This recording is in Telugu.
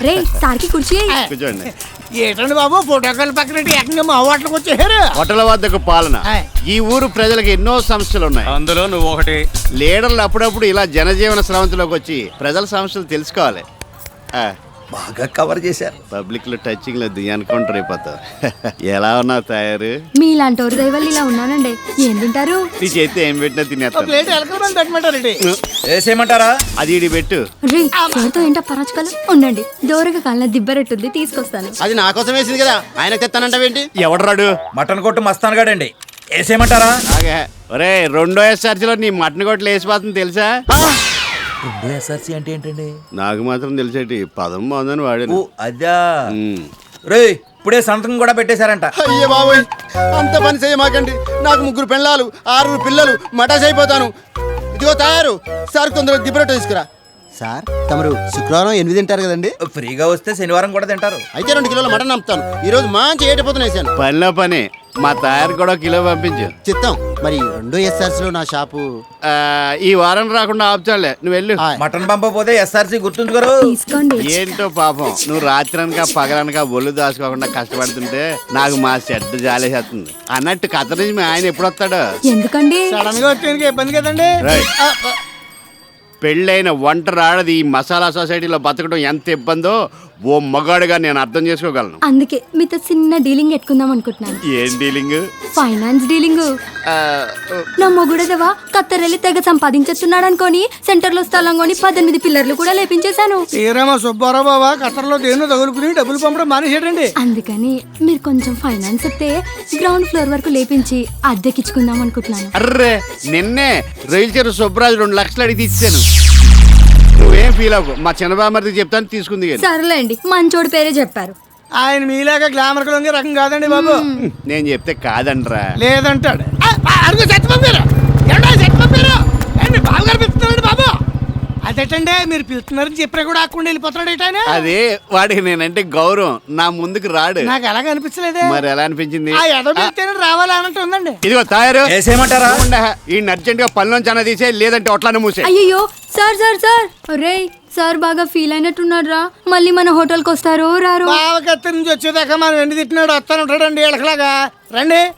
రే సార్కి కుర్చీ కూర్చోండి. ఏంటండి బాబు ఫోటోకాల్ పక్కన ఏకంగా మా హోటల్కి వచ్చేసారు. హోటల్ వద్దకు పాలన. ఈ ఊరు ప్రజలకు ఎన్నో సమస్యలు ఉన్నాయి, అందులో నువ్వు ఒకటి. లీడర్లు అప్పుడప్పుడు ఇలా జనజీవన స్రవంతిలోకి వచ్చి ప్రజల సమస్యలు తెలుసుకోవాలి. బాగా కవర్ చేశారు. పబ్లిక్ లో టచింగ్ లేదు ఎన్కౌంటర్ అయిపోతావు. ఎలా ఉన్నావు తయారు? మీలాంటి వారి దయ వల్ల ఇలా ఉన్నానండి. ఏం తింటారు? నీ చేతి ఏం పెట్టినా తినేస్తాను. ప్లేట్ ఎలకమని పెట్టమంటారండి. వేసేయమంటారా? అది ఇడి పెట్టు. రే సార్తో ఏంటో పరాచకాలు ఉండండి. దూరగా కాలిన దిబ్బరెట్టుంది, తీసుకొస్తాను. అది నా కోసం వేసింది కదా, ఆయన తెస్తానంటావేంటి? ఎవడరాడు? మటన్ కొట్టు మస్తాన్ గాడండి. వేసేయమంటారా? అలాగే. ఒరే రెండో ఎస్ఆర్సీలో నీ మటన్ కొట్లు వేసిపోతుంది తెలుసా? రెండో ఎస్ఆర్సీ అంటే ఏంటండి? నాకు మాత్రం తెలిసేటి పదం బాగుందని వాడాను. అదా రే ఇప్పుడే సంతకం కూడా పెట్టేశారంట. అయ్యే బాబోయ్, అంత పని చేయమాకండి. నాకు 3 పెళ్ళాలు 6 పిల్లలు, మటాస్ అయిపోతాను. ఇదిగో తయారు సార్, తొందరగా దిబ్బరొట్టు తీసుకురా. సార్ తమరు శుక్రవారం 8 తింటారు కదండి? ఫ్రీగా వస్తే శనివారం కూడా తింటారు. అయితే 2 కిలోల మటన్ అమ్ముతాను. ఈ రోజు మంచి ఏటపోతున్నా వేసాను. పనిలో పని. మా తయారు కూడా కిలో పంపించు. చిత్తం. మరి 2 ఎస్ఆర్సీలో నా షాపు ఈ వారం రాకుండా ఆపుచాలే, నువ్వు వెళ్ళు. మటన్ పంపపోతే ఎస్ఆర్సీ గుర్తుంచుకోరు. తీసుకోండి. ఏంటో పాపం, నువ్వు రాత్రనక పగలనక ఒళ్ళు దాచుకోకుండా కష్టపడుతుంటే నాకు మా చెడ్డ జాలేసేస్తుంది. అన్నట్టు కథ నుంచి మీ ఆయన ఎప్పుడు వస్తాడు? ఎందుకండి? సడన్ గా వచ్చేందుకు ఇబ్బంది కదండి. రైట్. పెళ్ళైన ఒంటరి ఆడది ఈ మసాలా సొసైటీలో బతకడం ఎంత ఇబ్బందో ఓ మగాడుగా నేను అర్థం చేసుకోగలను. అందుకే మీతో చిన్న డీలింగ్ పెట్టుకుందాం అనుకుంటున్నాను. ఏం డీలింగ్? Finance dealing. నా మొగుడదవా కత్తరెల్లి తెగ సంపాదించేస్తున్నాడు అనుకోని సెంటర్ లో స్థలం కొని 18 పిల్లర్లు కూడా లేపించేశాను. శ్రీరామ సుబ్బారావు బాబా ఖతర్లో దేన్నో తగులుకుని డబ్బులు పంపడం మానేసాడండి. అందుకని మీరు కొంచెం ఫైనాన్స్ ఇస్తే గ్రౌండ్ ఫ్లోర్ వరకు లేపించి అద్దెకిచ్చుకుందాం అనుకుంటున్నాను. అర్రే నిన్నే రైలు చేరు సుబ్బరాజు 2 లక్షలు అడిగి ఇచ్చాను. నువ్వేం ఫీల్ అవ్వకు, మా చిన్నబామర్ది చెప్తాను తీసుకుంది. సర్లేండి, మంచోడు పేరే చెప్పారు. ఆయన మీలాగా గ్లామర్ లొంగే రకం కాదండి బాబు. నేను చెప్తే కాదంట్రా. లేదంటాడు. అడుగు చచ్చిపోయారు. బాబుగారు పిలుస్తున్నాడు బాబు. అదేటండి మీరు పిలుస్తున్నారని చెప్పినా కూడా ఆకుండా వెళ్ళిపోతున్నాడు ఏంటి ఆయన? అదే వాడికి నేనంటే గౌరవం, నా ముందుకు రాడు. నాకు ఎలాగ అనిపించలేదే. మరి ఎలా అనిపించింది? ఆ ఎదో పిలిస్తేనే రావాలి అన్నట్టు ఉందండి. ఇదిగో తయారు వేసేయమంటారా? ఈ అర్జెంట్ గా పనిలోంచి అన్న తీసే, లేదంటే ఒట్లానే మూసే. అయ్యో సార్ సార్ సార్ రే సార్ బాగా ఫీల్ అయినట్టున్నాడు రా. మళ్ళీ మన హోటల్కి వస్తారో రారో. బావకత్తి నుంచి వచ్చేదాకా మనం ఎండి తిట్టినాడు వస్తాను ఉంటాడండి ఎలకలాగా. రండి.